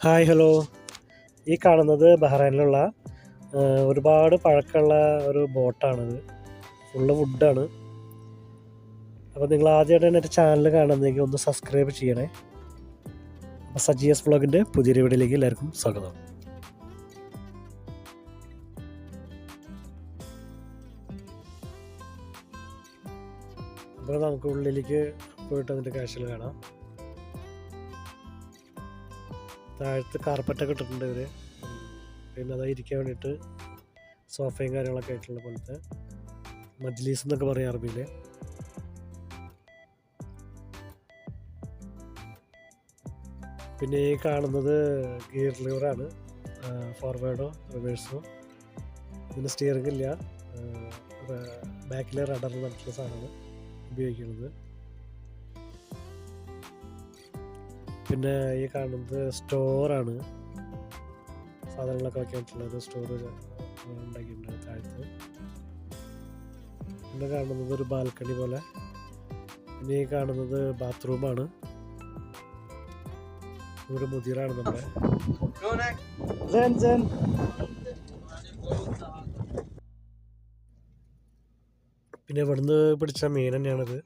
Hi hello. ഈ കാണുന്നത് ബഹ്റൈനിലുള്ള ഒരുപാട് പഴക്കമുള്ള ഒരു ബോട്ടാണിത്. ഫുള്ള് വുഡാണ്. അപ്പോൾ നിങ്ങൾ ആദ്യമായിട്ടാണ് എൻ്റെ ചാനൽ കാണുന്നതെങ്കിൽ ഒന്ന് സബ്സ്ക്രൈബ് ചെയ്യണേ. അപ്പോൾ സജിയസ് വ്ളോഗിൻ്റെ പുതിയൊരു വീഡിയോയിലേക്ക് എല്ലാവർക്കും സ്വാഗതം. അപ്പോൾ നമുക്ക് ഉള്ളിലേക്ക് പോയിട്ട് അതിൻ്റെ കാഴ്ചകൾ കാണാം. താഴത്ത് കാർപ്പറ്റൊക്കെ ഇട്ടിട്ടുണ്ട് ഇവർ. പിന്നെ അത് ഇരിക്കാൻ വേണ്ടിയിട്ട് സോഫയും കാര്യങ്ങളൊക്കെ ആയിട്ടുള്ള പോലത്തെ മജ്ലീസ് എന്നൊക്കെ പറയും അറബിയിൽ. പിന്നെ ഈ കാണുന്നത് ഗിയർ ലിവറാണ്, ഫോർവേഡോ റിവേഴ്സോ. ഇതിന് സ്റ്റിയറിംഗ് ഇല്ല, ബാക്കിൽ റഡർ പറഞ്ഞിട്ടുള്ള സാധനമാണ് ഉപയോഗിക്കുന്നത്. പിന്നെ ഈ കാണുന്നത് സ്റ്റോറാണ്, സാധനങ്ങളൊക്കെ വയ്ക്കാനായിട്ടുള്ളൊരു സ്റ്റോർ ഉണ്ടാക്കിയിട്ടുണ്ട് താഴത്ത്. പിന്നെ കാണുന്നത് ഒരു ബാൽക്കണി പോലെ. പിന്നെ ഈ കാണുന്നത് ബാത്റൂമാണ്. ഒരു മുതിരാണ് നമ്മുടെ. പിന്നെ ഇവിടുന്ന് പിടിച്ച മീൻ തന്നെയാണിത്.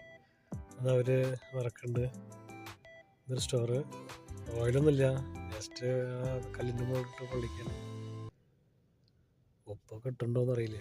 അതവർ വറക്കുന്നുണ്ട്. ഇതൊരു സ്റ്റോറ്. ഓയിലൊന്നുമില്ല, ജസ്റ്റ് കല്ലിൻ്റെ മുകളിലിട്ട് പൊള്ളിക്കാണ്. ഉപ്പൊക്കെ ഇട്ടുണ്ടോയെന്ന് അറിയില്ല.